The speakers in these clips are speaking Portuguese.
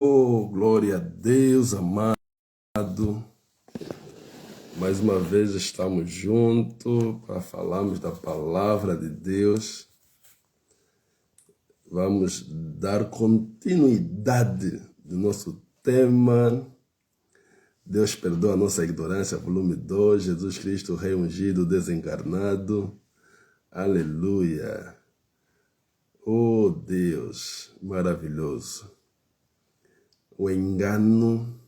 Oh, glória a Deus, amado. Mais uma vez estamos juntos para falarmos da palavra de Deus. Vamos dar continuidade do nosso tema. Deus perdoa a nossa ignorância, volume 2, Jesus Cristo, Rei ungido, desencarnado. Aleluia. Oh, Deus, maravilhoso. O engano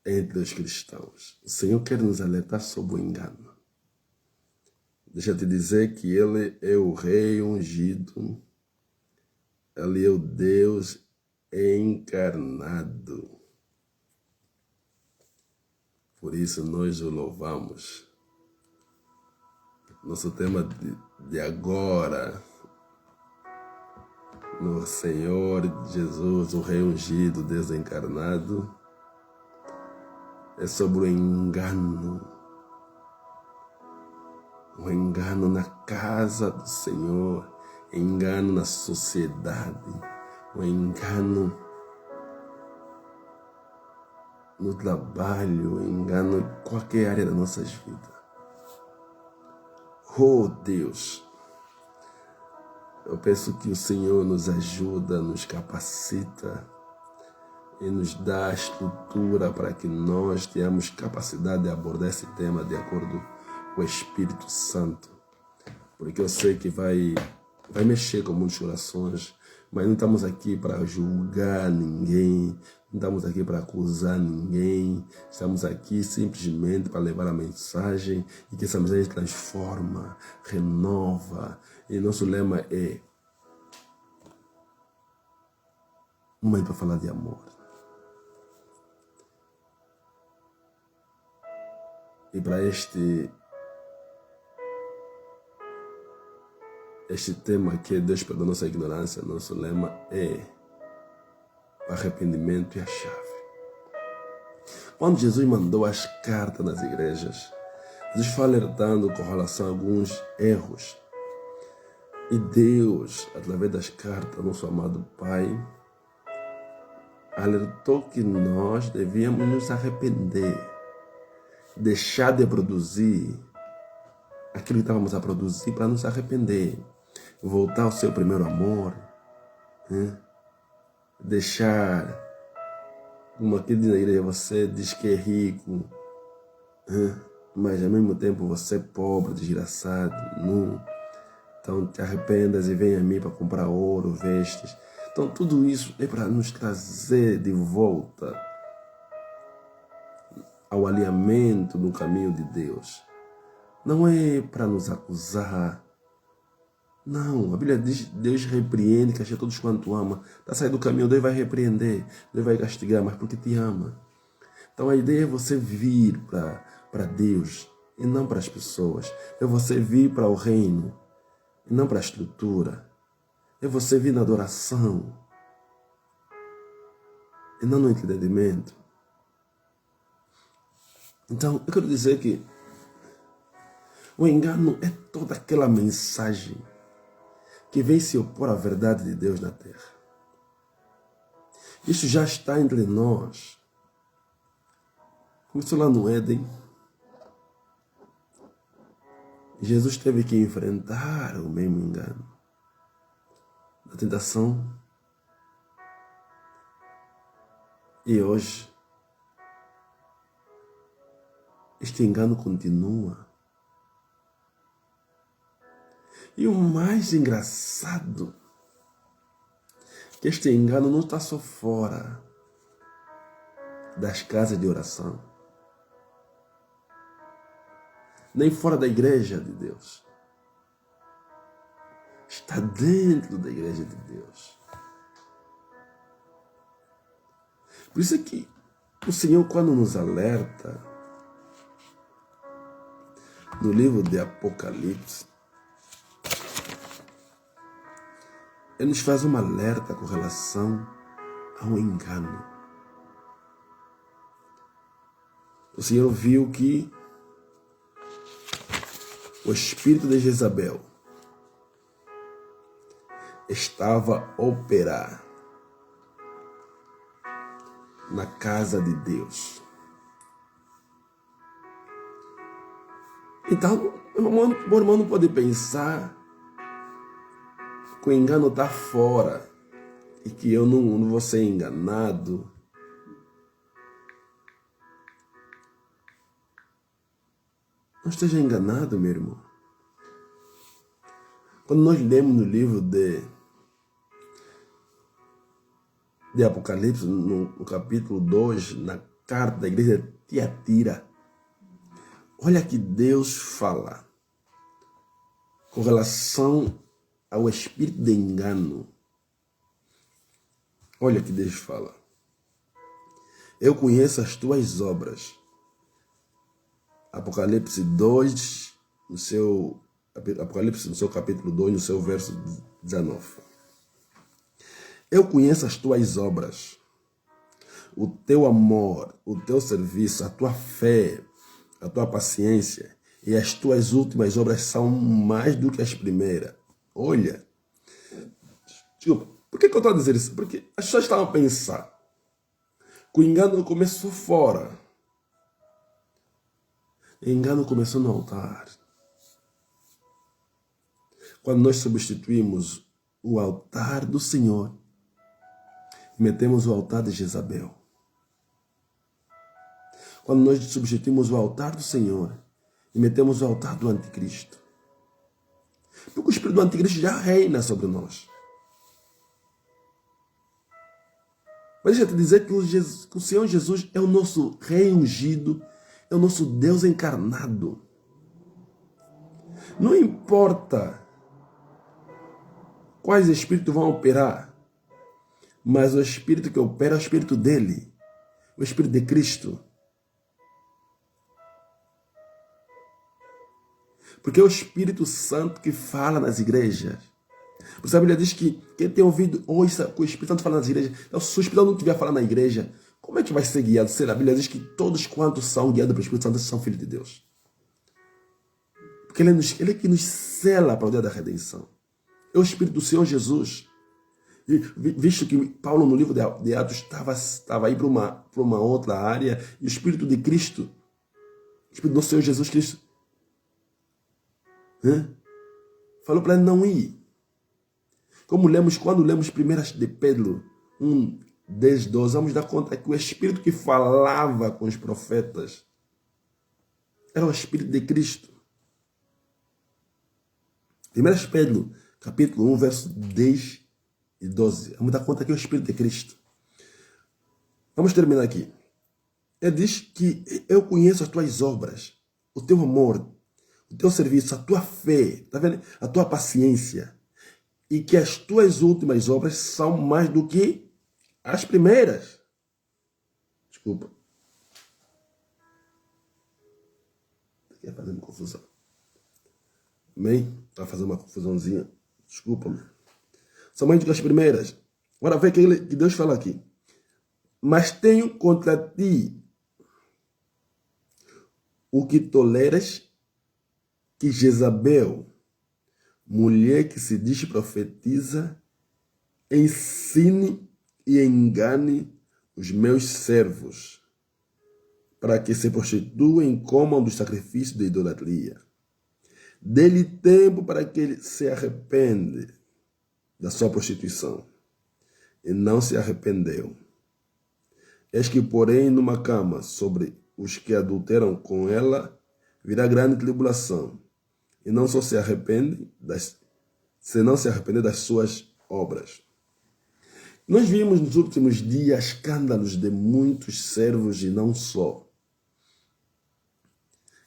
entre os cristãos. O Senhor quer nos alertar sobre o engano. Deixa eu te dizer que Ele é o Rei ungido. Ele é o Deus encarnado. Por isso nós o louvamos. Nosso tema de agora, no Senhor Jesus, o Rei ungido, Deus encarnado, é sobre o engano. O engano na casa do Senhor, engano na sociedade, o engano no trabalho, o engano em qualquer área das nossas vidas. Oh Deus, eu peço que o Senhor nos ajuda, nos capacita e nos dá a estrutura para que nós tenhamos capacidade de abordar esse tema de acordo com o Espírito Santo. Porque eu sei que vai mexer com muitos corações, mas não estamos aqui para julgar ninguém, não estamos aqui para acusar ninguém, estamos aqui simplesmente para levar a mensagem e que essa mensagem transforma, renova. E nosso lema é um momento para falar de amor. E para este tema que Deus perdoa a nossa ignorância, nosso lema é arrependimento e a chave. Quando Jesus mandou as cartas nas igrejas, Jesus foi alertando com relação a alguns erros. E Deus, através das cartas, nosso amado Pai, alertou que nós devíamos nos arrepender, deixar de produzir aquilo que estávamos a produzir para nos arrepender, voltar ao seu primeiro amor, né? Deixar, como aqui na igreja você diz que é rico, né? Mas ao mesmo tempo você é pobre, desgraçado, nu. Então te arrependas e venha a mim para comprar ouro, vestes. Então tudo isso é para nos trazer de volta ao alinhamento no caminho de Deus. Não é para nos acusar. Não, a Bíblia diz, Deus repreende, castiga todos quanto ama. Está saindo do caminho, Deus vai repreender, Deus vai castigar, mas porque te ama. Então a ideia é você vir para Deus e não para as pessoas. É você vir para o reino e não para a estrutura. É você vir na adoração e não no entendimento. Então eu quero dizer que o engano é toda aquela mensagem que vem se opor à verdade de Deus na terra. Isso já está entre nós. Começou lá no Éden. Jesus teve que enfrentar o mesmo engano da tentação. E hoje, este engano continua. E o mais engraçado é que este engano não está só fora das casas de oração, nem fora da igreja de Deus. Está dentro da igreja de Deus. Por isso é que o Senhor, quando nos alerta, no livro de Apocalipse, Ele nos faz uma alerta com relação ao engano. O Senhor viu que o espírito de Jezabel estava a operar na casa de Deus. Então, meu irmão não pode pensar que o engano está fora e que eu não vou ser enganado. Não esteja enganado, meu irmão. Quando nós lemos no livro de Apocalipse, no capítulo 2, na carta da igreja de Tiatira, olha que Deus fala com relação ao espírito de engano. Olha que Deus fala. Eu conheço as tuas obras. Apocalipse 2, Apocalipse no seu capítulo 2, no seu verso 19. Eu conheço as tuas obras, o teu amor, o teu serviço, a tua fé, a tua paciência, e as tuas últimas obras são mais do que as primeiras. Olha, desculpa, por que eu estou a dizer isso? Porque as pessoas estavam a pensar que o engano começou fora. O engano começou no altar. Quando nós substituímos o altar do Senhor e metemos o altar de Jezabel. Quando nós substituímos o altar do Senhor e metemos o altar do anticristo. Porque o espírito do anticristo já reina sobre nós. Mas deixa eu te dizer que o Senhor Jesus é o nosso rei ungido, é o nosso Deus encarnado. Não importa quais espíritos vão operar, mas o espírito que opera é o espírito dele, o espírito de Cristo. Porque é o Espírito Santo que fala nas igrejas. Por isso a Bíblia diz que quem tem ouvido, ouça o Espírito Santo fala nas igrejas. Então, se o Espírito Santo não estiver falando na igreja, como é que vai ser guiado? A Bíblia diz que todos quantos são guiados pelo Espírito Santo são filhos de Deus. Porque ele é que nos sela para o dia da redenção. É o Espírito do Senhor Jesus. E, visto que Paulo, no livro de Atos, estava aí para uma outra área, e o Espírito de Cristo, o Espírito do Senhor Jesus Cristo, falou para ele não ir. Como quando lemos 1 de Pedro 1, 10, 12, vamos dar conta que o Espírito que falava com os profetas era o Espírito de Cristo. 1 Pedro, capítulo 1, verso 10 e 12. Vamos dar conta que é o Espírito de Cristo. Vamos terminar aqui. Ele diz que eu conheço as tuas obras, o teu amor, o teu serviço, a tua fé, tá vendo? A tua paciência. E que as tuas últimas obras são mais do que as primeiras. Desculpa. Está fazendo confusão. Amém? Está fazendo uma confusãozinha. Desculpa-me. São mais do que as primeiras. Agora vê que Deus fala aqui. Mas tenho contra ti o que toleras que Jezabel, mulher que se diz profetiza, ensine e engane os meus servos, para que se prostituam e comam dos sacrifícios de idolatria. Dê-lhe tempo para que ele se arrependa da sua prostituição. E não se arrependeu. Eis que, porém, numa cama sobre os que adulteram com ela, virá grande tribulação. E não só se arrepende, senão se arrepender das suas obras. Nós vimos nos últimos dias escândalos de muitos servos e não só,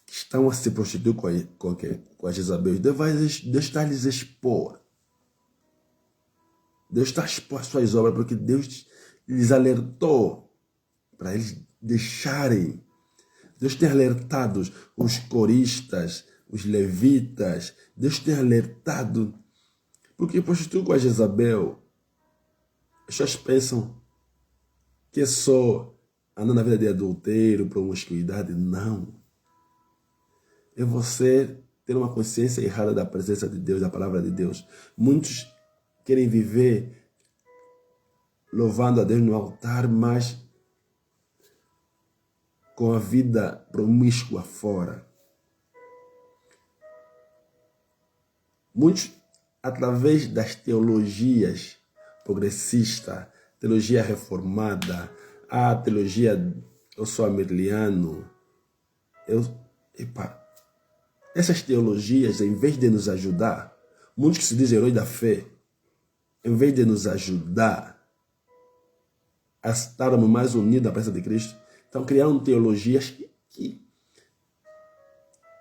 que estão a se prostituir com a Jezabel. Deus está a lhes expor. Deus está a expor as suas obras porque Deus lhes alertou para eles deixarem. Deus tem alertado os coristas, os levitas. Deus tem alertado. Porque prostitui com a Jezabel, as pessoas pensam que é só andar na vida de adultério, promiscuidade. Não. É você ter uma consciência errada da presença de Deus, da palavra de Deus. Muitos querem viver louvando a Deus no altar, mas com a vida promíscua fora. Muitos, através das teologias progressistas, teologia reformada, a teologia eu sou arminiano, essas teologias, em vez de nos ajudar, muitos que se dizem heróis da fé, em vez de nos ajudar a estarmos mais unidos à presença de Cristo, estão criando teologias que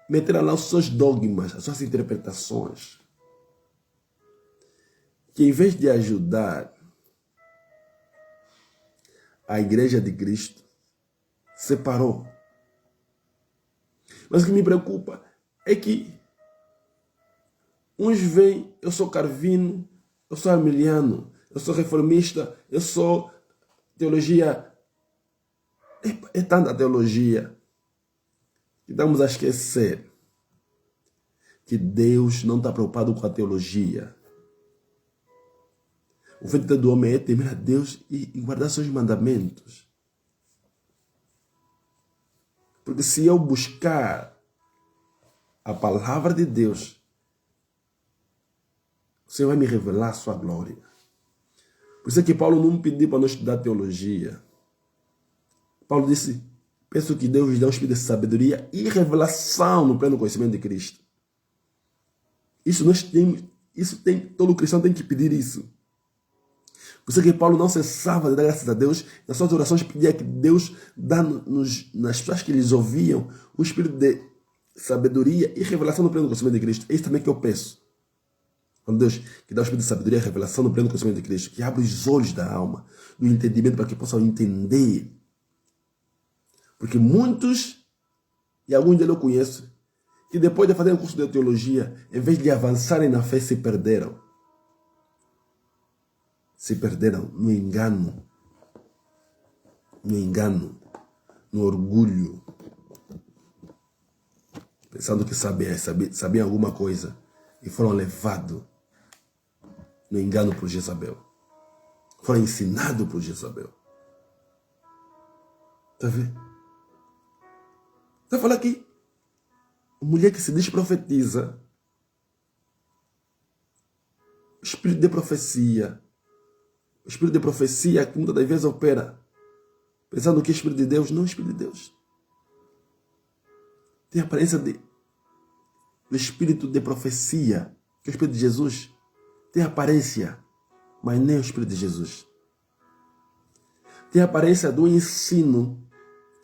meteram lá os seus dogmas, as suas interpretações, que em vez de ajudar a igreja de Cristo, separou. Mas o que me preocupa é que uns veem, eu sou Calvino, eu sou arminiano, eu sou reformista, eu sou teologia. É tanta teologia que estamos a esquecer que Deus não está preocupado com a teologia. O feito do homem é temer a Deus e guardar seus mandamentos. Porque se eu buscar a palavra de Deus, o Senhor vai me revelar a sua glória. Por isso é que Paulo não pediu para nós estudar teologia. Paulo disse, peço que Deus lhe dê um espírito de sabedoria e revelação no pleno conhecimento de Cristo. Todo cristão tem que pedir isso. Por isso é que Paulo não cessava de dar graças a Deus. Nas suas orações pedia que Deus dá nas pessoas que eles ouviam o espírito de sabedoria e revelação no pleno conhecimento de Cristo. É isso também que eu peço. Quando Deus que dá o espírito de sabedoria e revelação no pleno conhecimento de Cristo, que abre os olhos da alma, do entendimento, para que possam entender. Porque muitos, e alguns deles eu conheço, que depois de fazer o curso de teologia, em vez de avançarem na fé, se perderam. Se perderam no engano, no orgulho, pensando que sabiam alguma coisa e foram levados no engano por Jezabel. Foram ensinados por Jezabel. Está vendo? Está falando aqui, mulher que se diz profetiza, espírito de profecia, o espírito de profecia que muitas das vezes opera, pensando que é espírito de Deus, não é espírito de Deus. Tem a aparência do espírito de profecia, que é o espírito de Jesus. Tem a aparência, mas nem é o espírito de Jesus. Tem a aparência do ensino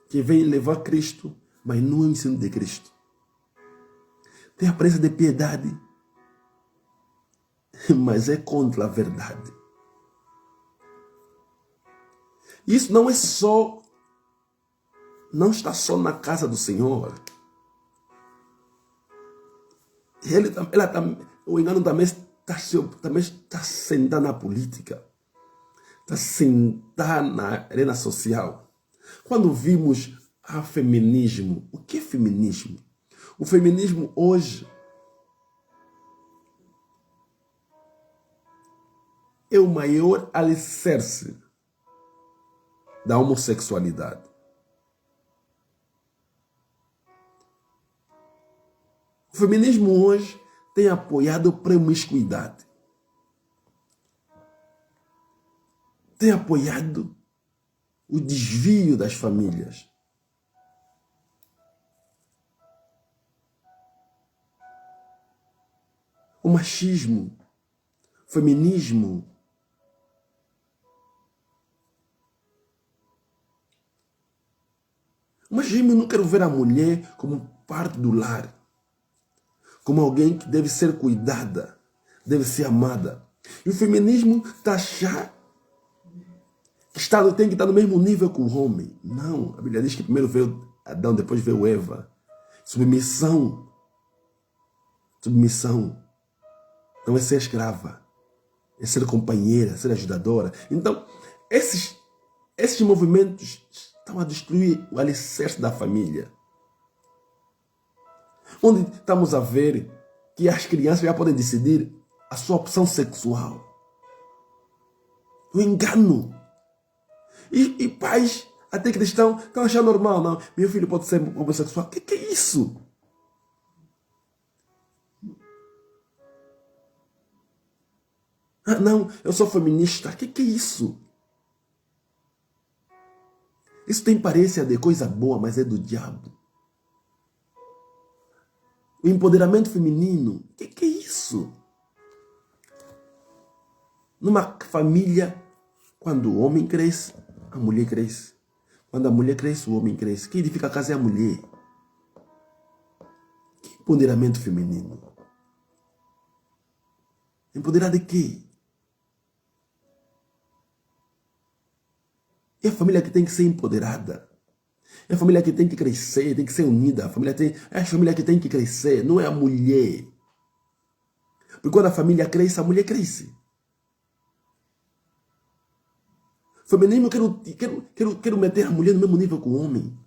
que vem levar Cristo, mas não é o ensino de Cristo. Tem a aparência de piedade, mas é contra a verdade. Isso não está só na casa do Senhor. O engano também está sentado na política. Está sentado na arena social. Quando vimos feminismo, o que é feminismo? O feminismo hoje é o maior alicerce da homossexualidade. O feminismo hoje tem apoiado a promiscuidade. Tem apoiado o desvio das famílias. O machismo, o feminismo, mas eu não quero ver a mulher como parte do lar, como alguém que deve ser cuidada, deve ser amada. E o feminismo está achando que tem que estar no mesmo nível que o homem. Não, a Bíblia diz que primeiro veio Adão, depois veio Eva. Submissão. Submissão. Não é ser escrava, é ser companheira, é ser ajudadora. Então, esses movimentos estão a destruir o alicerce da família. Onde estamos a ver que as crianças já podem decidir a sua opção sexual. O engano. E pais, até cristãos, estão achando normal, não. Meu filho pode ser homossexual. O que é isso? Ah, não, eu sou feminista. O que é isso? Isso tem aparência de coisa boa, mas é do diabo. O empoderamento feminino. O que é isso? Numa família, quando o homem cresce, a mulher cresce. Quando a mulher cresce, o homem cresce. Quem edifica a casa é a mulher. Que empoderamento feminino? Empoderar de quê? É a família que tem que ser empoderada. É a família que tem que crescer, tem que ser unida. É a família que tem que crescer, não é a mulher. Porque quando a família cresce, a mulher cresce. Feminismo, quero meter a mulher no mesmo nível que o homem.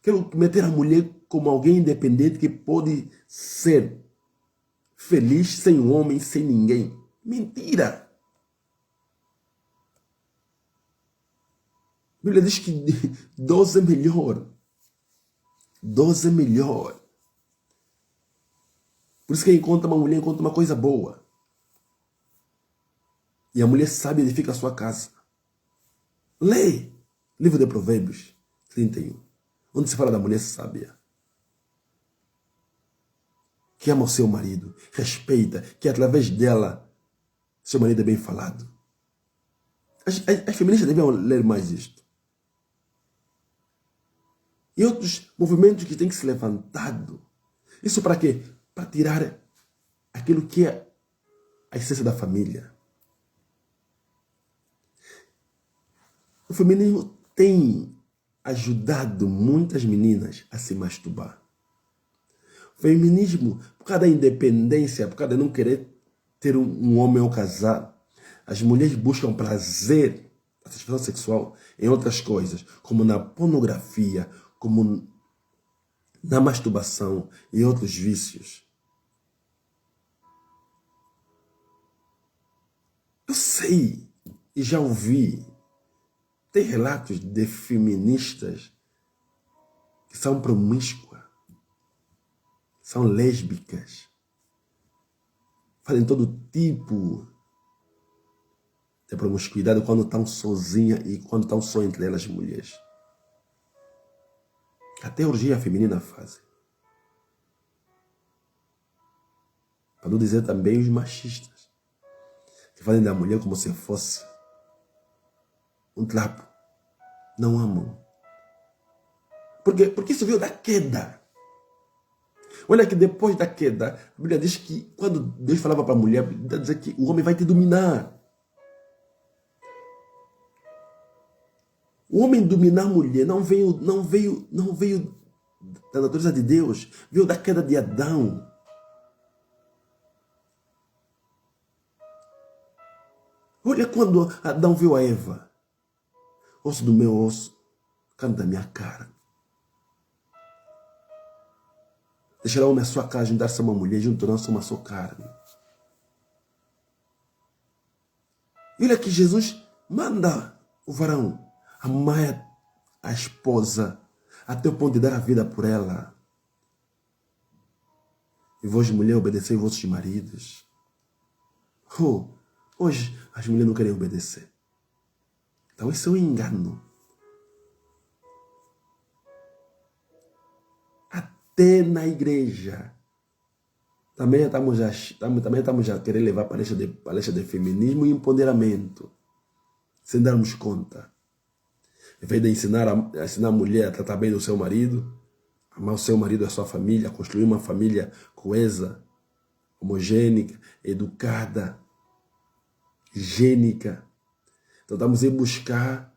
Quero meter a mulher como alguém independente que pode ser feliz sem um homem, sem ninguém. Mentira! A Bíblia diz que 12 é melhor. 12 é melhor. Por isso que encontra uma mulher, encontra uma coisa boa. E a mulher sábia edifica a sua casa. Lê livro de Provérbios 31, onde se fala da mulher sábia. Que ama o seu marido, respeita, que através dela seu marido é bem falado. As feministas deviam ler mais isto. E outros movimentos que têm que ser levantados. Isso para quê? Para tirar aquilo que é a essência da família. O feminismo tem ajudado muitas meninas a se masturbar. O feminismo, por causa da independência, por causa de não querer ter um homem ou casar, as mulheres buscam prazer, a satisfação sexual, em outras coisas, como na pornografia, como na masturbação e outros vícios. Eu sei e já ouvi. Tem relatos de feministas que são promíscuas, são lésbicas, fazem todo tipo de promiscuidade quando estão sozinhas e quando estão só entre elas mulheres. Até orgia feminina fazem. Para não dizer também os machistas, que fazem da mulher como se fosse um trapo. Não amam. Por quê? Porque isso veio da queda. Olha que depois da queda, a Bíblia diz que quando Deus falava para a mulher, a Bíblia diz que o homem vai te dominar. O homem dominar a mulher não veio da natureza de Deus, veio da queda de Adão. Olha quando Adão viu a Eva. Osso do meu osso, carne da minha cara. Deixará o homem a sua casa, juntar-se a uma mulher, juntarão-se uma só carne. E olha que Jesus manda o varão amar a esposa até o ponto de dar a vida por ela. E vós, mulher, obedecei vossos maridos. Hoje as mulheres não querem obedecer. Então isso é um engano. Até na igreja. Também estamos a querer levar palestra de feminismo e empoderamento. Sem darmos conta. Em vez de ensinar a mulher a tratar bem do seu marido, amar o seu marido e a sua família, construir uma família coesa, homogênea, educada, higiênica. Então estamos a ir buscar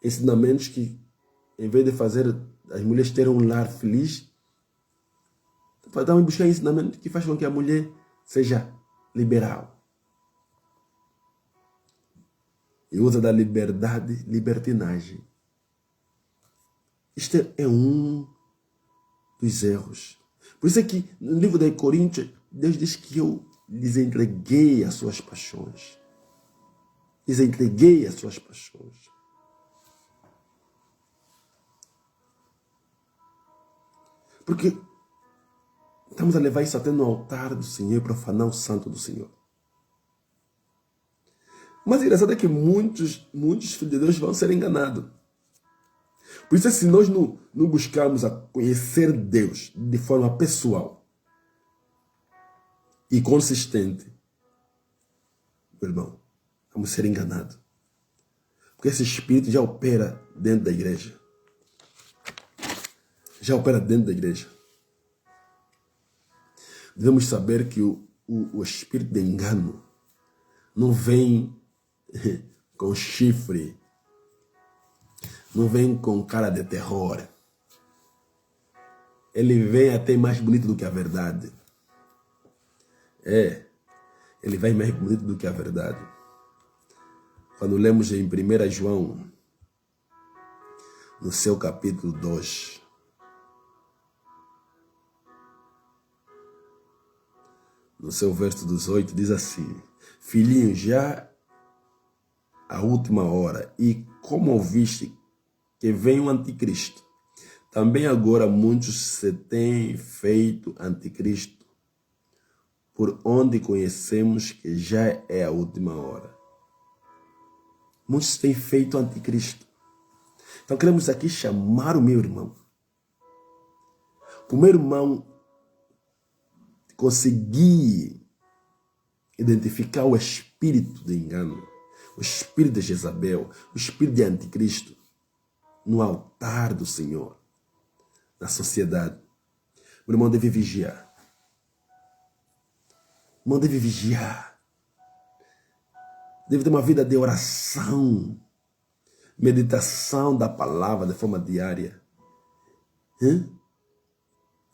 ensinamentos que, em vez de fazer as mulheres terem um lar feliz, estamos a buscar ensinamentos que fazem com que a mulher seja liberal. E usa da liberdade, libertinagem. Este é um dos erros. Por isso é que no livro de Coríntios, Deus diz que eu lhes entreguei as suas paixões. Diz, entreguei as suas paixões. Porque estamos a levar isso até no altar do Senhor e profanar o santo do Senhor. Mas o engraçado é que muitos filhos de Deus vão ser enganados. Por isso, se nós não buscarmos a conhecer Deus de forma pessoal e consistente, meu irmão, vamos ser enganados. Porque esse espírito já opera dentro da igreja. Já opera dentro da igreja. Devemos saber que o espírito de engano não vem com chifre, não vem com cara de terror. Ele vem até mais bonito do que a verdade. Ele vem mais bonito do que a verdade. Quando lemos em 1 João, no seu capítulo 2, no seu verso 18, diz assim: filhinhos, já a última hora, e como ouviste que vem o anticristo, também agora muitos se têm feito anticristo, por onde conhecemos que já é a última hora. Muitos têm feito anticristo. Então queremos aqui chamar o meu irmão. O meu irmão conseguir identificar o espírito de engano, o espírito de Jezabel, o espírito de anticristo no altar do Senhor, na sociedade. O irmão deve vigiar. O irmão deve vigiar. Deve ter uma vida de oração, meditação da palavra de forma diária.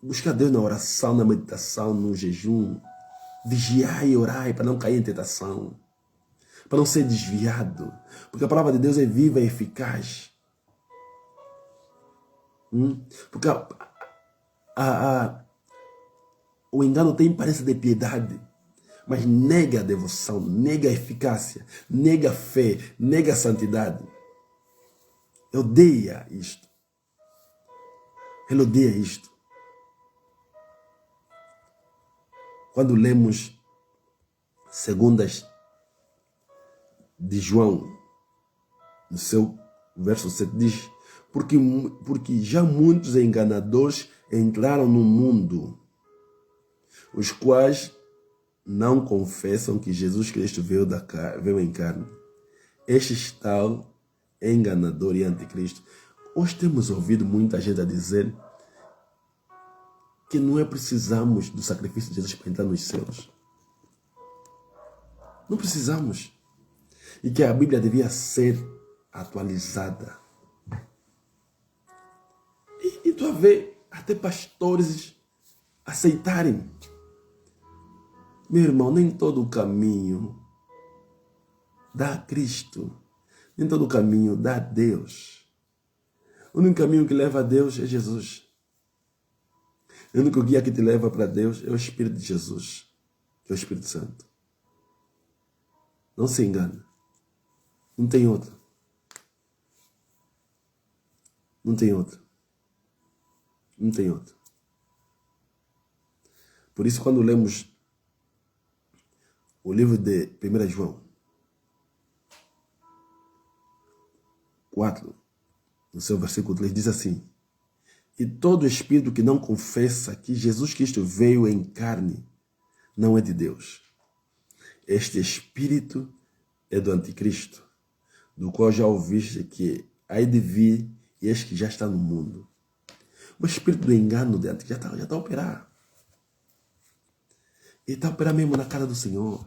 Buscar Deus na oração, na meditação, no jejum. Vigiar e orar para não cair em tentação, para não ser desviado, porque a palavra de Deus é viva e eficaz. Porque o engano tem aparência de piedade, mas nega a devoção, nega a eficácia, nega a fé, nega a santidade. Ele odeia isto. Ele odeia isto. Quando lemos 2 de João, no seu verso 7, diz: porque já muitos enganadores entraram no mundo, os quais não confessam que Jesus Cristo veio em carne. Este tal enganador e anticristo. Hoje temos ouvido muita gente a dizer que não precisamos do sacrifício de Jesus para entrar nos céus. Não precisamos. E que a Bíblia devia ser atualizada. E tu a ver até pastores aceitarem. Meu irmão, nem todo o caminho dá a Cristo. Nem todo o caminho dá a Deus. O único caminho que leva a Deus é Jesus. O único guia que te leva para Deus é o Espírito de Jesus, que é o Espírito Santo. Não se engane. Não tem outro. Não tem outro. Não tem outro. Por isso, quando lemos o livro de 1 João 4, no seu versículo 3, diz assim: e todo espírito que não confessa que Jesus Cristo veio em carne não é de Deus. Este espírito é do anticristo, do qual já ouviste que há de vir e este que já está no mundo. O espírito do engano de anticristo já está a operar. Ele está a operar mesmo na cara do Senhor.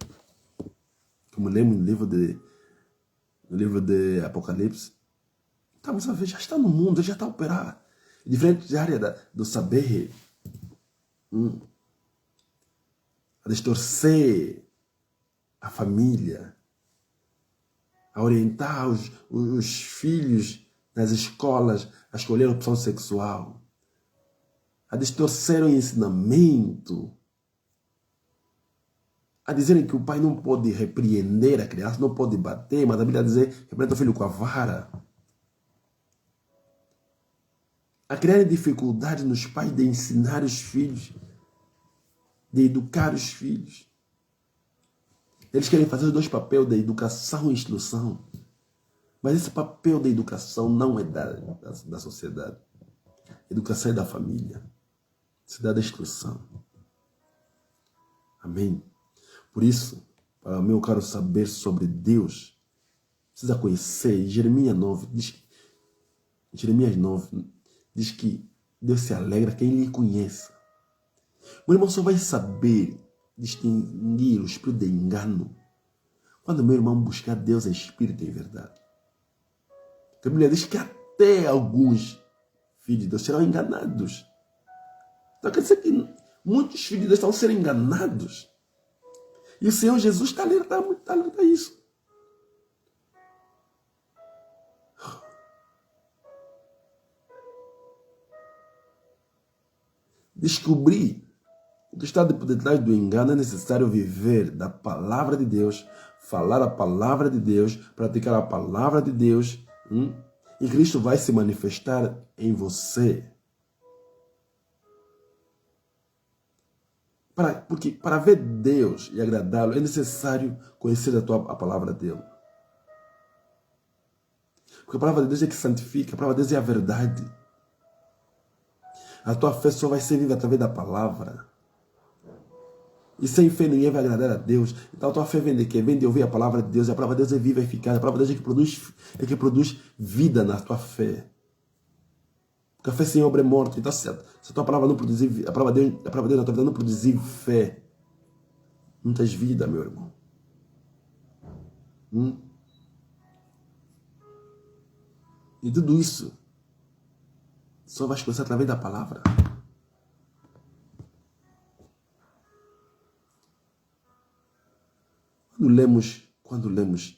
Como lemos no livro de Apocalipse. Estamos a ver, já está no mundo, já está a operar. Em diferentes áreas do saber. A distorcer a família. A orientar os filhos nas escolas a escolher a opção sexual. A distorcer o ensinamento. a dizerem que o pai não pode repreender a criança, não pode bater, mas a Bíblia diz: repreenda o filho com a vara. A criar dificuldade nos pais de ensinar os filhos, de educar os filhos. Eles querem fazer os dois papéis de educação e instrução. Mas esse papel da educação não é da sociedade. A educação é da família. Se dá da instrução. Amém? Por isso, para mim eu quero saber sobre Deus. Precisa conhecer. Jeremias 9 diz que Deus se alegra quem lhe conhece. Meu irmão só vai saber distinguir o espírito de engano quando meu irmão buscar Deus em espírito e em verdade. A Bíblia diz que até alguns filhos de Deus serão enganados. Então quer dizer que muitos filhos de Deus estão sendo enganados. E o Senhor Jesus está alertando a isso. Descobrir o que está por detrás do engano é necessário viver da palavra de Deus, falar a palavra de Deus, praticar a palavra de Deus. E Cristo vai se manifestar em você. Porque para ver Deus e agradá-lo é necessário conhecer a palavra dele. Porque a palavra de Deus é que santifica, a palavra de Deus é a verdade. A tua fé só vai ser viva através da palavra. E sem fé ninguém vai agradar a Deus. Então a tua fé vem de quê? Vem de ouvir a palavra de Deus. E a palavra de Deus é viva e eficaz. A palavra de Deus é que produz vida na tua fé. Porque a fé sem obra é morta. Então se a tua palavra não produzir, a palavra de Deus na tua vida não produzir fé, não tens vida, meu irmão. E tudo isso só vai conhecer através da palavra. Quando lemos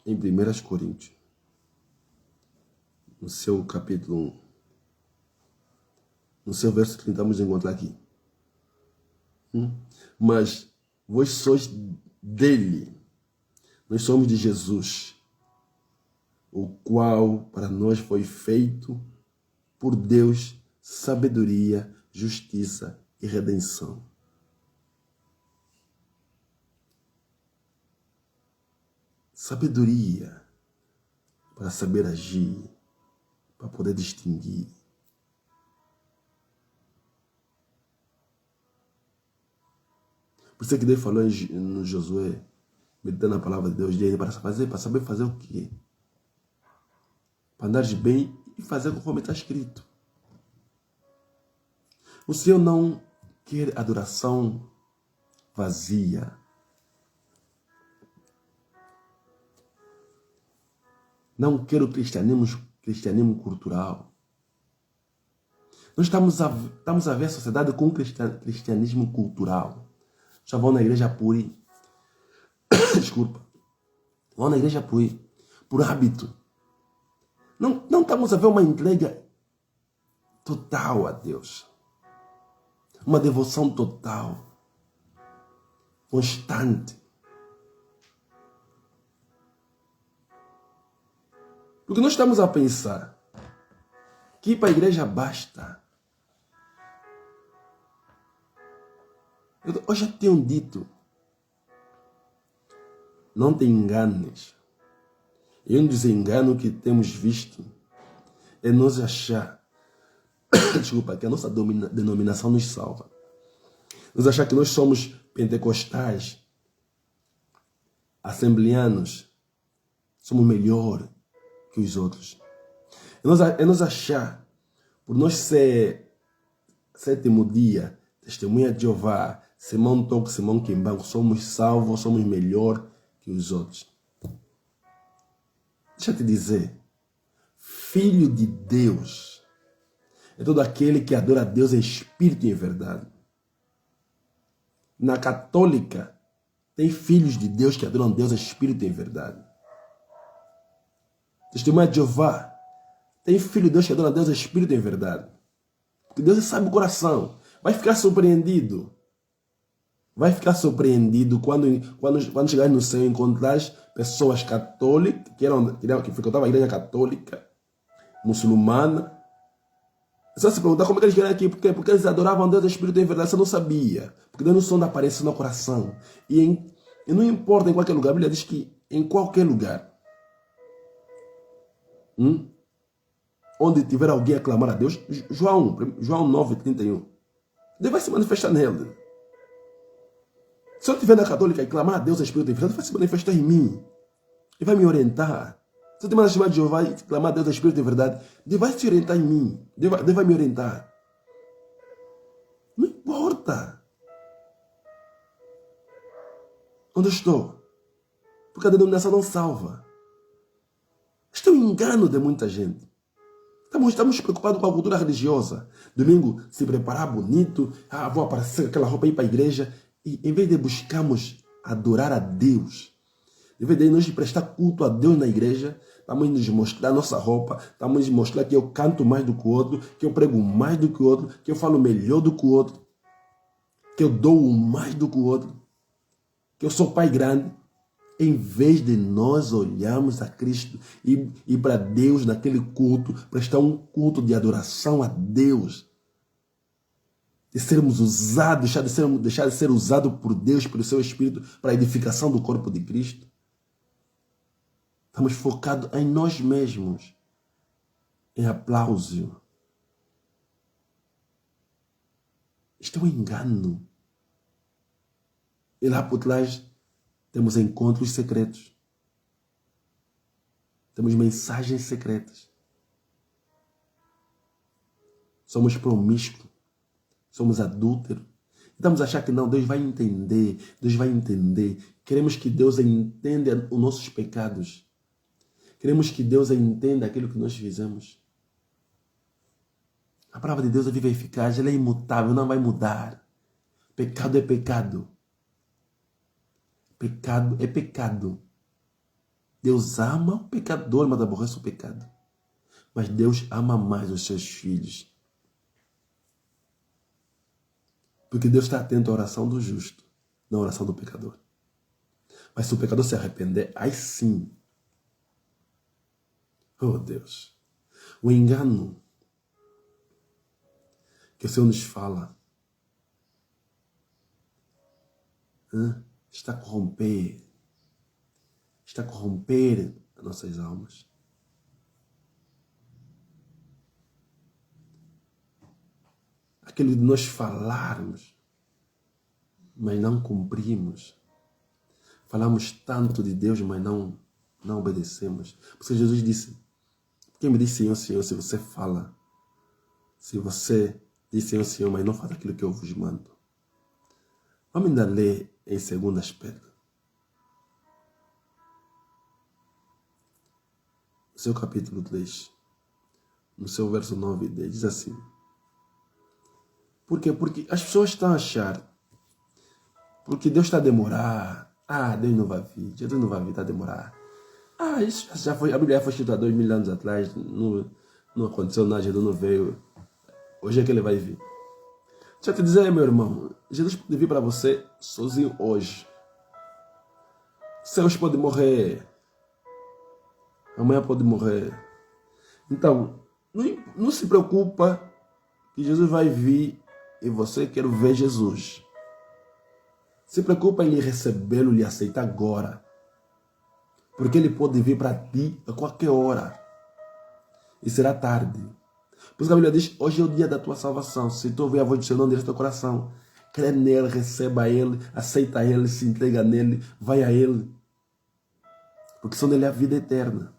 em 1 Coríntios, no seu capítulo 1, no seu verso 30, vamos encontrar aqui. Mas vós sois dele, nós somos de Jesus, o qual para nós foi feito por Deus sabedoria, justiça e redenção. Sabedoria para saber agir, para poder distinguir. Por isso que Deus falou no Josué, meditando a palavra de Deus, para saber fazer o quê? Para andar de bem e fazer conforme está escrito. O Senhor não quer adoração vazia. Não quer o cristianismo cultural. Nós estamos a ver a sociedade com o cristianismo cultural. Já vão na igreja por desculpa. Vão na igreja por hábito. Não estamos a ver uma entrega total a Deus. Uma devoção total. Constante. Porque nós estamos a pensar que ir para a igreja basta. Eu já tenho dito, não te enganes. E um desengano que temos visto é nós achar, desculpa, que a nossa denominação nos salva. Nós achar que nós somos pentecostais, assembleanos, somos melhor que os outros. É nós achar, por nós ser sétimo dia, testemunha de Jeová, Simão Toco, Simão Quimbanco, somos salvos, somos melhor que os outros. Deixa eu te dizer, filho de Deus é todo aquele que adora a Deus em espírito e em verdade. Na católica, tem filhos de Deus que adoram a Deus em espírito e em verdade. Testemunha de Jeová, tem filho de Deus que adora a Deus em espírito e em verdade. Porque Deus sabe o coração. Vai ficar surpreendido. Vai ficar surpreendido quando chegar no céu e encontrar pessoas católicas, que frequentavam a igreja católica, muçulmana. Só se perguntar como é que eles vieram aqui, porque eles adoravam Deus, Espírito em verdade, você não sabia. Porque Deus não sonda aparece no coração. E não importa em qualquer lugar, a Bíblia diz que em qualquer lugar, onde tiver alguém a clamar a Deus, João 9:31, Deus vai se manifestar nele. Se eu estiver na católica e clamar a Deus, Espírito em verdade, Deus vai se manifestar em mim. Ele vai me orientar. Se eu estiver na chamada de Jeová e clamar a Deus, Espírito em verdade, Deus vai se orientar em mim. Deus vai me orientar. Não importa onde eu estou. Porque a denominação não salva. Este é um engano de muita gente. Estamos preocupados com a cultura religiosa. Domingo, se preparar bonito. Vou aparecer com aquela roupa e ir para a igreja. E em vez de buscarmos adorar a Deus, em vez de nós prestar culto a Deus na igreja, estamos nos mostrar nossa roupa, estamos nos mostrar que eu canto mais do que o outro, que eu prego mais do que o outro, que eu falo melhor do que o outro, que eu dou mais do que o outro, que eu sou pai grande. Em vez de nós olharmos a Cristo e para Deus naquele culto, prestar um culto de adoração a Deus, de sermos usados, deixar de ser usado por Deus, pelo seu Espírito, para a edificação do corpo de Cristo. Estamos focados em nós mesmos, em aplauso. Isto é um engano. E lá por trás temos encontros secretos. Temos mensagens secretas. Somos promíscuos. Somos adúlteros. Estamos a achar que não, Deus vai entender. Deus vai entender. Queremos que Deus entenda os nossos pecados. Queremos que Deus entenda aquilo que nós fizemos. A palavra de Deus é viva e eficaz. Ela é imutável, não vai mudar. Pecado é pecado. Pecado é pecado. Deus ama o pecador, mas aborrece o pecado. Mas Deus ama mais os seus filhos. Porque Deus está atento à oração do justo, não à oração do pecador. Mas se o pecador se arrepender, aí sim. Oh Deus. O engano que o Senhor nos fala está a corromper as nossas almas. Aquilo de nós falarmos, mas não cumprimos. Falamos tanto de Deus, mas não obedecemos. Porque Jesus disse, quem me diz Senhor, Senhor, se você fala, se você diz Senhor, Senhor, mas não faz aquilo que eu vos mando. Vamos ainda ler em 2 Pedro. No seu capítulo 3, no seu verso 9 e 10, diz assim. Por quê? Porque as pessoas estão a achar, porque Deus está a demorar. Deus não vai vir, Jesus não vai vir, está a demorar. Isso já foi, a Bíblia foi escrita há 2000 anos atrás, não aconteceu nada, Jesus não veio. Hoje é que ele vai vir. Deixa eu te dizer, meu irmão, Jesus pode vir para você sozinho hoje. Céus pode morrer. Amanhã pode morrer. Então, não se preocupa que Jesus vai vir e você quer ver Jesus. Se preocupa em lhe recebê-lo, lhe aceitar agora. Porque ele pode vir para ti a qualquer hora. E será tarde. Por isso que a Bíblia diz, hoje é o dia da tua salvação. Se tu ouvir a voz do Senhor, não dirige teu coração. Crê nele, receba ele, aceita ele, se entrega nele, vai a ele. Porque só nele é a vida eterna.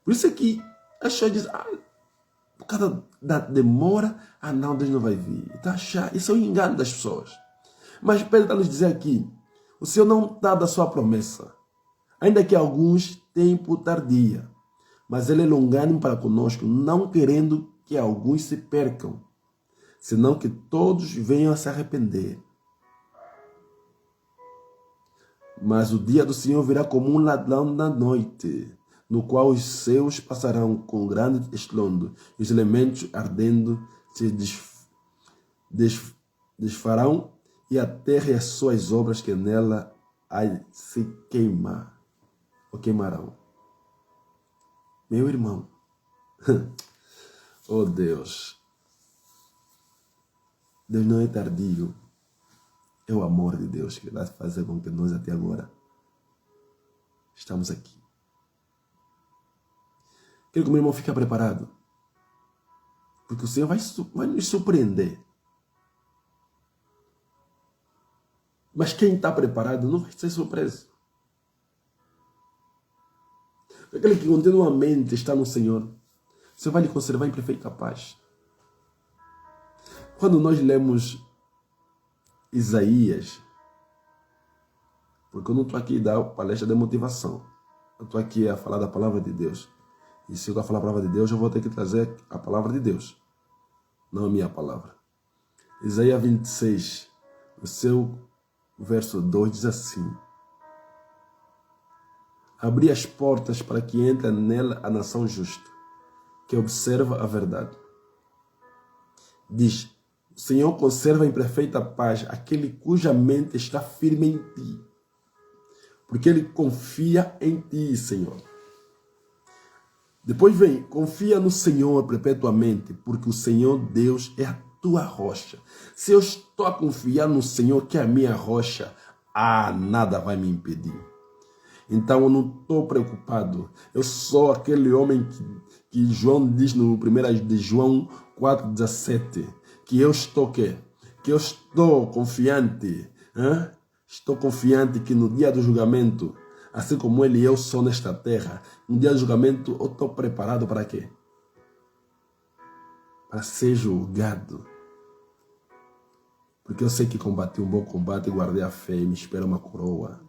Por isso é que as pessoas dizem, por causa da demora, não, Deus não vai vir. Está achar, isso é um engano das pessoas. Mas Pedro está nos dizer aqui, o Senhor não está da sua promessa. Ainda que alguns tempo tardia. Mas ele é longânimo para conosco, não querendo que alguns se percam, senão que todos venham a se arrepender. Mas o dia do Senhor virá como um ladrão na noite, no qual os céus passarão com grande estrondo, e os elementos ardendo se desfarão, e a terra e as suas obras que nela se queimar ou queimarão. Meu irmão, oh Deus, Deus não é tardio, é o amor de Deus que vai fazer com que nós até agora estamos aqui. Quero que o meu irmão fique preparado, porque o Senhor vai nos surpreender. Mas quem está preparado não vai ser surpreso. Aquele que continuamente está no Senhor, o Senhor vai lhe conservar em perfeita paz. Quando nós lemos Isaías, porque eu não estou aqui a dar palestra de motivação, eu estou aqui a falar da palavra de Deus. E se eu falar a palavra de Deus, eu vou ter que trazer a palavra de Deus, não a minha palavra. Isaías 26, o seu verso 2 diz assim: abri as portas para que entre nela a nação justa, que observa a verdade. Diz: o Senhor conserva em perfeita paz aquele cuja mente está firme em ti, porque ele confia em ti, Senhor. Depois vem: confia no Senhor perpetuamente, porque o Senhor Deus é a tua rocha. Se eu estou a confiar no Senhor, que é a minha rocha, nada vai me impedir. Então eu não estou preocupado. Eu sou aquele homem que João diz no 1 de João 4,17, que eu estou quê? Que eu estou confiante. Hein? Estou confiante que no dia do julgamento, assim como ele e eu sou nesta terra, no dia do julgamento eu estou preparado para quê? Para ser julgado. Porque eu sei que combati um bom combate, guardei a fé e me espera uma coroa.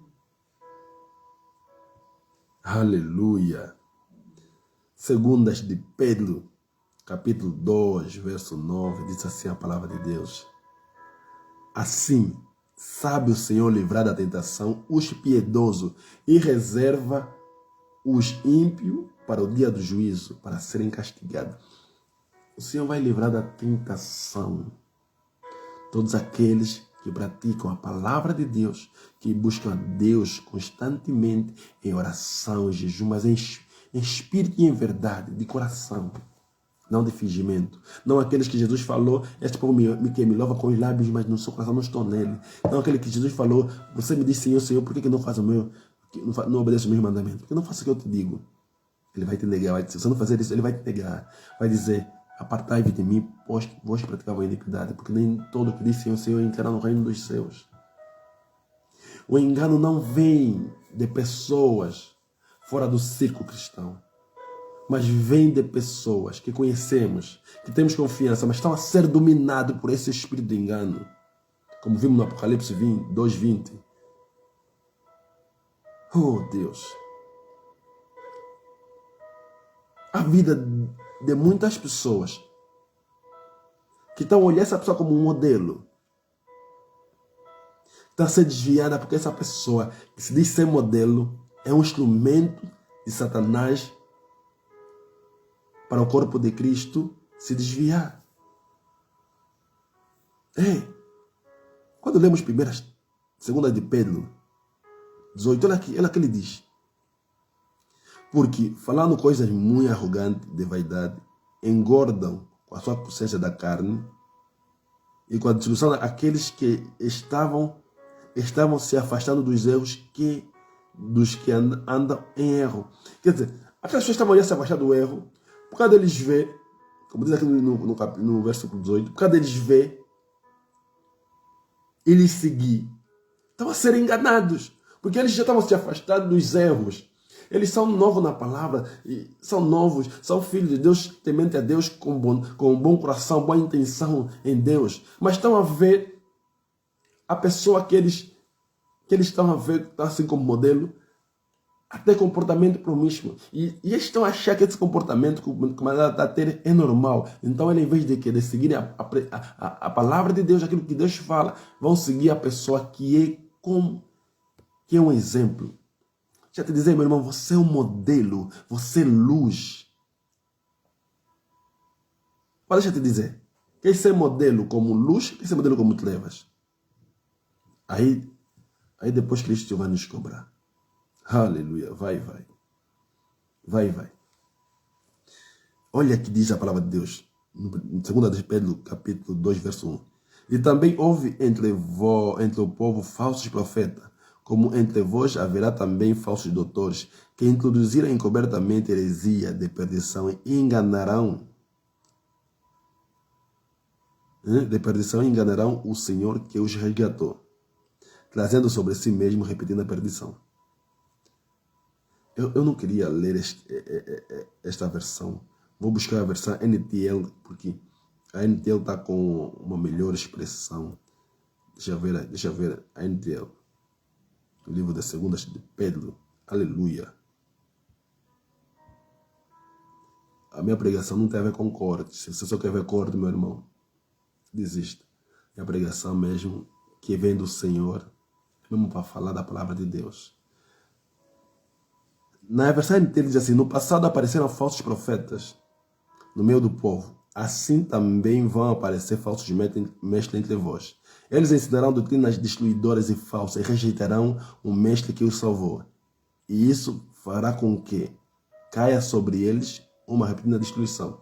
Aleluia. Segundas de Pedro, capítulo 2, verso 9, diz assim a palavra de Deus: assim, sabe o Senhor livrar da tentação os piedosos e reserva os ímpios para o dia do juízo, para serem castigados. O Senhor vai livrar da tentação todos aqueles que praticam a palavra de Deus, que buscam a Deus constantemente em oração, em jejum, mas em espírito e em verdade, de coração, não de fingimento. Não aqueles que Jesus falou: este povo que me louva com os lábios, mas no seu coração não estou nele. Não aquele que Jesus falou: você me diz Senhor, Senhor, por que não faz o meu, não obedeço os meus mandamentos? Porque não faço o que eu te digo. Ele vai te negar, se você não fazer isso, ele vai te negar. Vai dizer: apartai-vos de mim, vós praticavam a iniquidade, porque nem todo que diz Senhor, Senhor entrará no reino dos céus. O engano não vem de pessoas fora do círculo cristão, mas vem de pessoas que conhecemos, que temos confiança, mas estão a ser dominados por esse espírito de engano, como vimos no Apocalipse 2:20. Oh Deus! A vida de muitas pessoas que estão a olhar essa pessoa como um modelo, está a ser desviada porque essa pessoa que se diz ser modelo é um instrumento de Satanás para o corpo de Cristo se desviar. Quando lemos segunda de Pedro 18, olha que ele diz: porque falando coisas muito arrogantes de vaidade, engordam com a sua consciência da carne e com a destruição aqueles que estavam se afastando dos erros dos que andam em erro. Quer dizer, aquelas pessoas estavam a se afastar do erro, por causa deles ver, como diz aqui no versículo 18, por causa deles ver e lhes seguir, estavam a ser enganados, porque eles já estavam se afastando dos erros. Eles são novos na palavra, são novos, são filhos de Deus, temente a Deus com um bom coração, boa intenção em Deus. Mas estão a ver a pessoa que eles estão a ver, tá assim como modelo, até comportamento promíscuo. E eles estão a achar que esse comportamento que ela está a ter é normal. Então, ele, em vez de seguir a palavra de Deus, aquilo que Deus fala, vão seguir a pessoa que é um exemplo. Deixa eu te dizer, meu irmão, você é um modelo, você é luz. Mas deixa eu te dizer, quer ser modelo como luz, quer ser modelo como te levas? Aí depois Cristo vai nos cobrar. Aleluia. Vai. Olha que diz a palavra de Deus. Em 2 de Pedro, capítulo 2, verso 1. E também houve entre o povo falsos profetas, como entre vós haverá também falsos doutores, que introduziram encobertamente heresia de perdição e enganarão. O Senhor que os resgatou, trazendo sobre si mesmo, repetindo a perdição. Eu não queria ler esta versão. Vou buscar a versão NTL, porque a NTL está com uma melhor expressão. Deixa eu ver a NTL. O livro das Segundas de Pedro. Aleluia. A minha pregação não tem a ver com corte. Se você só quer ver corte, meu irmão, desista. É a pregação mesmo que vem do Senhor, mesmo para falar da palavra de Deus. Na versão NTL diz assim: no passado apareceram falsos profetas no meio do povo. Assim também vão aparecer falsos mestres entre vós. Eles ensinarão doutrinas destruidoras e falsas e rejeitarão o mestre que os salvou. E isso fará com que caia sobre eles uma repentina destruição.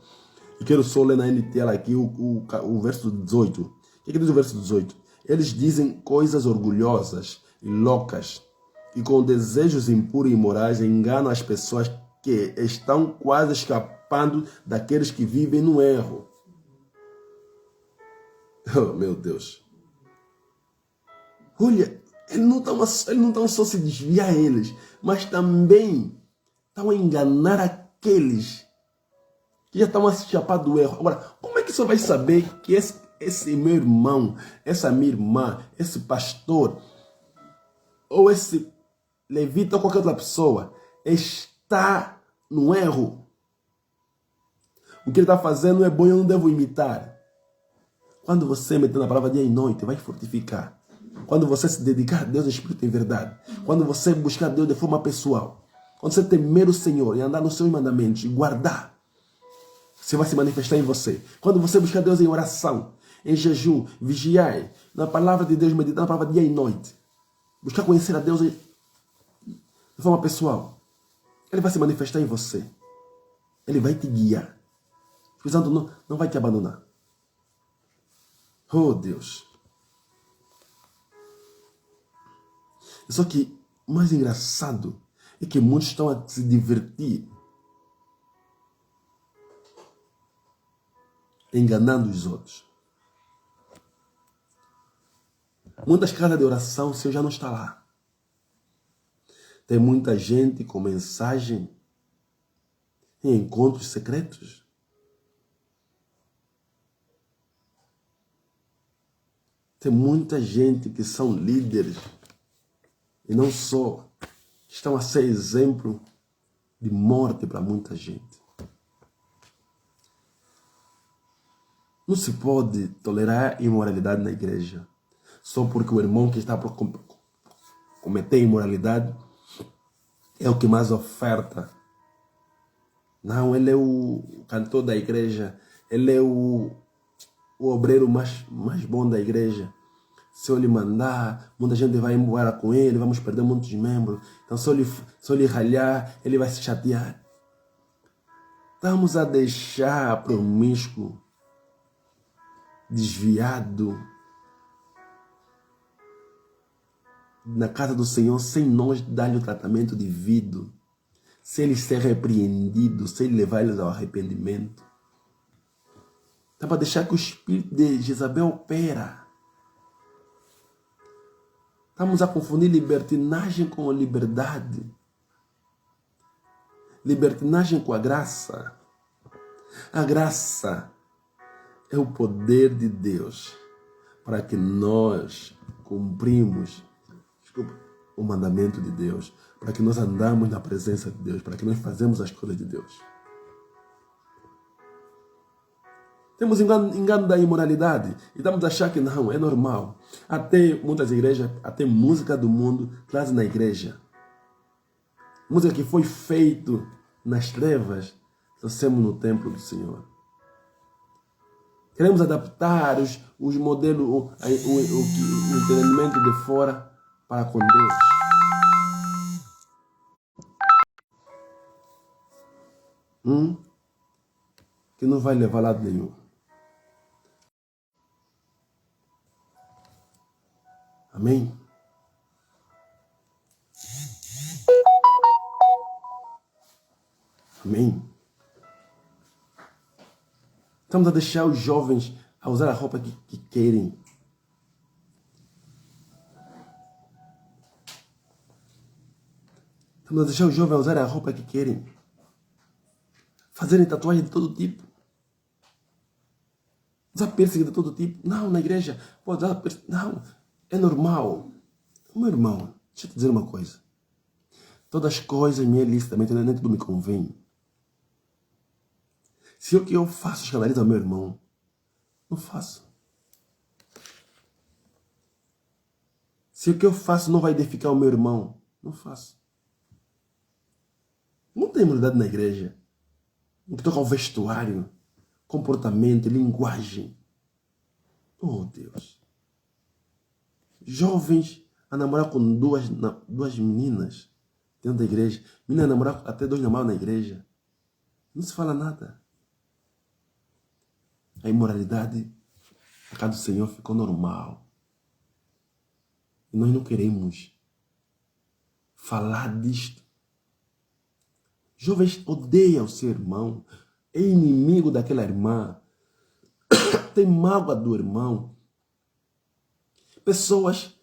E quero só ler na NTL aqui o verso 18. O que diz o verso 18? Eles dizem coisas orgulhosas e loucas, e com desejos impuros e imorais enganam as pessoas que estão quase escapando daqueles que vivem no erro. Oh, meu Deus. Olha, ele não está só se desviar eles, mas também estão a enganar aqueles que já estão a se escapar do erro. Agora, como é que você vai saber que esse meu irmão, essa minha irmã, esse pastor, ou esse levita ou qualquer outra pessoa está no erro? O que ele está fazendo é bom e eu não devo imitar. Quando você meter na palavra dia e noite, vai fortificar. Quando você se dedicar a Deus em espírito e em verdade. Quando você buscar Deus de forma pessoal. Quando você temer o Senhor e andar nos seus mandamentos e guardar, você vai se manifestar em você. Quando você buscar Deus em oração, em jejum, vigiar, na palavra de Deus, meditar na palavra dia e noite, buscar conhecer a Deus de forma pessoal, Ele vai se manifestar em você. Ele vai te guiar. O Espírito Santo não vai te abandonar. Oh, Deus. Só que o mais engraçado é que muitos estão a se divertir enganando os outros. Muitas casas de oração, o Senhor já não está lá. Tem muita gente com mensagem em encontros secretos. Tem muita gente que são líderes e não só, estão a ser exemplo de morte para muita gente. Não se pode tolerar imoralidade na igreja só porque o irmão que está a cometer imoralidade é o que mais oferta. Não, ele é o cantor da igreja, ele é o obreiro mais bom da igreja. Se eu lhe mandar, muita gente vai embora com ele, vamos perder muitos membros. Então, se eu lhe ralhar, ele vai se chatear. Estamos a deixar promíscuo, desviado, na casa do Senhor, sem nós dar-lhe o tratamento devido, sem ele ser repreendido, sem levar eles ao arrependimento. Dá para deixar que o espírito de Jezabel opera. Estamos a confundir libertinagem com a liberdade. Libertinagem com a graça. A graça é o poder de Deus para que nós cumprimos o mandamento de Deus, para que nós andamos na presença de Deus, para que nós fazemos as coisas de Deus. Temos engano da imoralidade e estamos a achar que não, é normal. Até muitas igrejas, até música do mundo trazem na igreja. Música que foi feita nas trevas, trouxemos no templo do Senhor. Queremos adaptar os modelos, o entendimento de fora para com Deus. Que não vai levar a lado nenhum. Amém? Amém? Estamos a deixar os jovens a usar a roupa que querem. Estamos a deixar os jovens a usar a roupa que querem. Fazerem tatuagem de todo tipo. Usar piercing de todo tipo. Não, na igreja pode usar piercing. Não, é normal. Meu irmão, deixa eu te dizer uma coisa. Todas as coisas me é licitamente, nem tudo me convém. Se o que eu faço escandaliza meu irmão, não faço. Se o que eu faço não vai edificar o meu irmão, não faço. Não tem imunidade na igreja. No que toca ao vestuário, comportamento, linguagem. Oh, Deus. Jovens a namorar com duas meninas dentro da igreja. Menina a namorar até 2 namorados na igreja. Não se fala nada. A imoralidade, a casa do Senhor ficou normal. E nós não queremos falar disto. Jovens odeiam o seu irmão, é inimigo daquela irmã, tem mágoa do irmão. Pessoas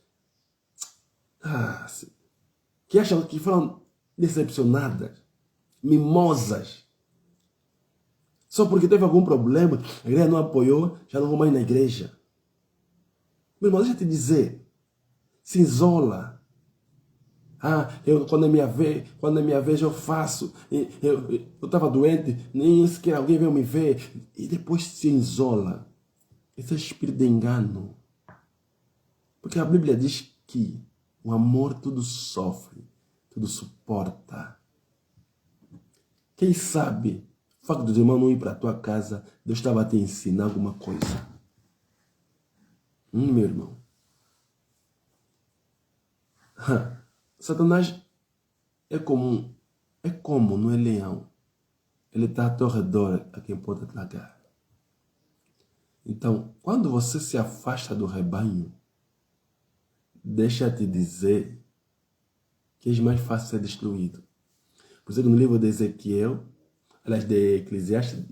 que acham que foram decepcionadas, mimosas. Só porque teve algum problema, a igreja não apoiou, já não vou mais na igreja. Meu irmão, deixa eu te dizer, se isola. Quando é minha vez eu faço. Eu estava doente, nem sequer alguém veio me ver. E depois se isola. Esse é espírito de engano. Porque a Bíblia diz que o amor tudo sofre, tudo suporta. Quem sabe, o facto dos irmãos não ir para a tua casa, Deus estava a te ensinar alguma coisa. Meu irmão. Satanás é como, não é leão. Ele está ao teu redor, a quem pode atacar. Então, quando você se afasta do rebanho, deixa-te dizer que és mais fácil ser destruído. Por isso que no livro de Ezequiel, aliás, de Eclesiastes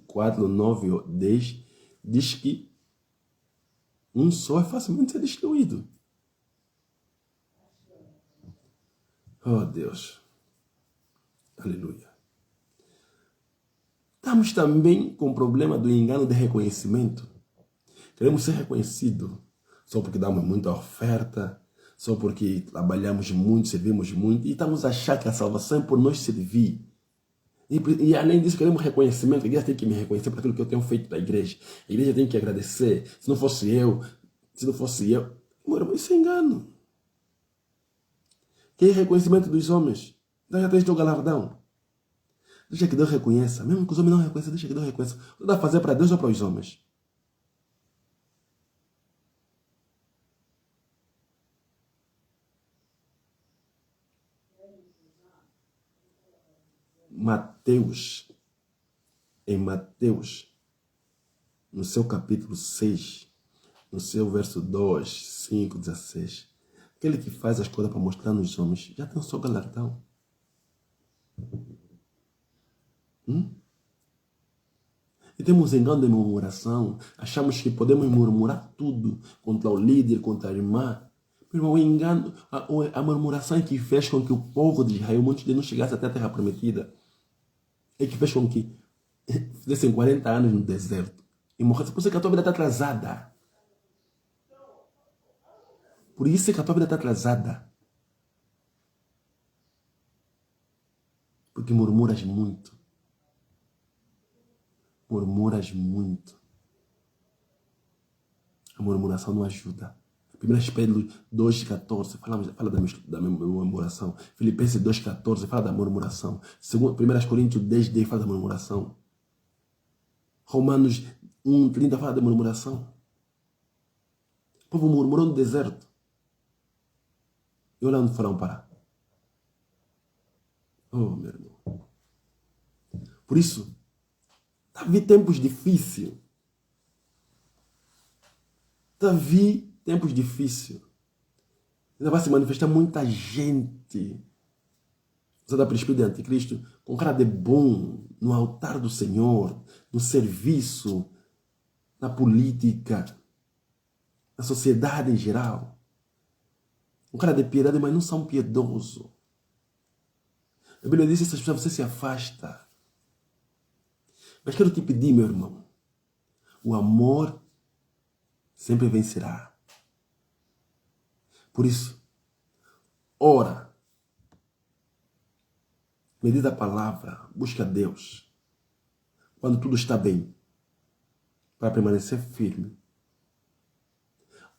4, 9 ou 10, diz que um só é facilmente ser destruído. Oh, Deus. Aleluia. Estamos também com o problema do engano de reconhecimento. Queremos ser reconhecidos só porque damos muita oferta, só porque trabalhamos muito, servimos muito, e estamos a achar que a salvação é por nós servir. E além disso, queremos reconhecimento. A igreja tem que me reconhecer por aquilo que eu tenho feito para a igreja. A igreja tem que agradecer. Se não fosse eu. Meu irmão, isso é engano. Quer reconhecimento dos homens? Então já tens teu galardão. Deixa que Deus reconheça. Mesmo que os homens não reconheçam, deixa que Deus reconheça. Você dá a fazer para Deus ou para os homens? Em Mateus, no seu capítulo 6, no seu verso 2, 5, 16, aquele que faz as coisas para mostrar nos homens, já tem o seu galardão. E temos engano de murmuração, achamos que podemos murmurar tudo contra o líder, contra a irmã. Meu irmão, o engano, a murmuração é que fez com que o povo de Israel, muitos de não chegasse até a terra prometida. É que fez com que fizessem 40 anos no deserto e morressem. Por isso é que a tua vida está atrasada. Por isso é que a tua vida está atrasada. Porque murmuras muito. Murmuras muito. A murmuração não ajuda. 1 Pedro 2,14 fala da murmuração. Filipenses 2,14 fala da murmuração. 1 Coríntios 10,10 fala da murmuração. Romanos 1:30 fala de murmuração. O povo murmurou no deserto. E olha onde foram parar. Oh, meu irmão. Por isso, Davi tempos difíceis. Davi tempos difíceis. Ainda vai se manifestar muita gente usada pelo Espírito de Anticristo com cara de bom no altar do Senhor, no serviço, na política, na sociedade em geral. Um cara de piedade, mas não são piedosos. A Bíblia diz que essas pessoas você se afasta. Mas quero te pedir, meu irmão, o amor sempre vencerá. Por isso, ora, medita a palavra, busca Deus, quando tudo está bem, para permanecer firme.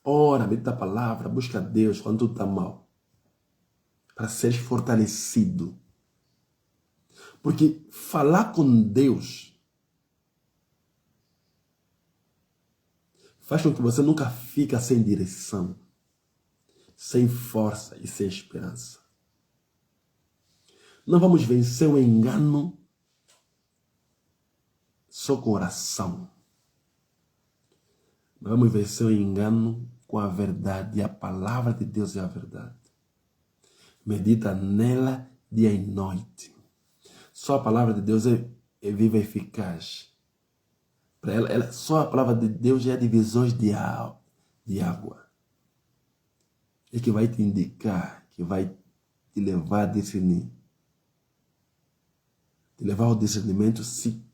Ora, medita a palavra, busca Deus, quando tudo está mal, para seres fortalecido. Porque falar com Deus faz com que você nunca fique sem direção, sem força e sem esperança. Não vamos vencer o engano só com oração. Nós vamos vencer o engano com a verdade. E a palavra de Deus é a verdade. Medita nela dia e noite. Só a palavra de Deus é viva e eficaz. Para ela, só a palavra de Deus é divisor de água. É que vai te indicar, que vai te levar a discernir. Te levar ao discernimento se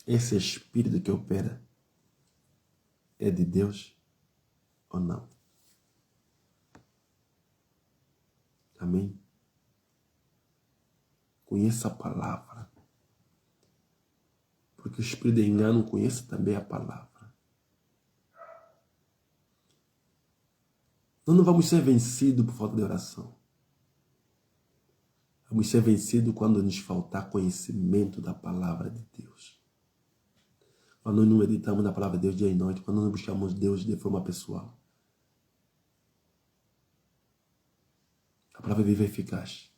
esse espírito que opera é de Deus ou não. Amém? Conheça a palavra. Porque o espírito de engano conhece também a palavra. Nós não vamos ser vencidos por falta de oração. Vamos ser vencidos quando nos faltar conhecimento da palavra de Deus. Quando nós não meditamos na palavra de Deus dia e noite, quando não buscamos Deus de forma pessoal. A palavra é viva e eficaz.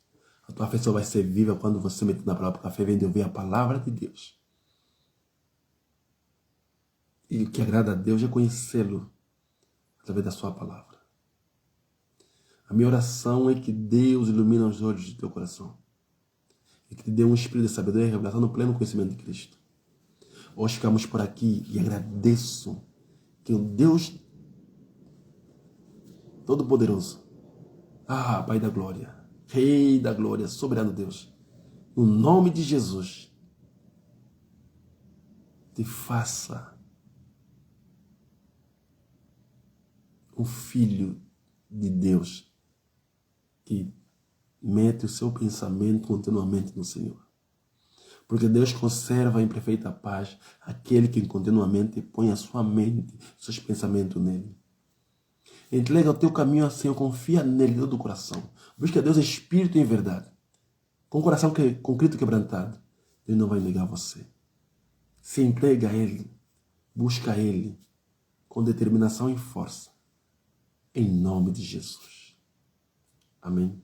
A tua fé só vai ser viva quando você medita na palavra, porque a fé vem de ouvir a palavra de Deus. E o que agrada a Deus é conhecê-lo através da sua palavra. A minha oração é que Deus ilumine os olhos do teu coração. E que te dê um espírito de sabedoria e revelação no pleno conhecimento de Cristo. Hoje ficamos por aqui e agradeço que o Deus Todo-Poderoso, Pai da Glória, Rei da Glória, Soberano Deus, no nome de Jesus, te faça um filho de Deus que mete o seu pensamento continuamente no Senhor. Porque Deus conserva em perfeita paz aquele que continuamente põe a sua mente, seus pensamentos nele. Entrega o teu caminho ao Senhor, confia nele de todo o coração. Busca Deus em espírito e em verdade. Com o coração contrito e quebrantado, Ele não vai negar você. Se entrega a Ele, busca Ele com determinação e força. Em nome de Jesus. Amém.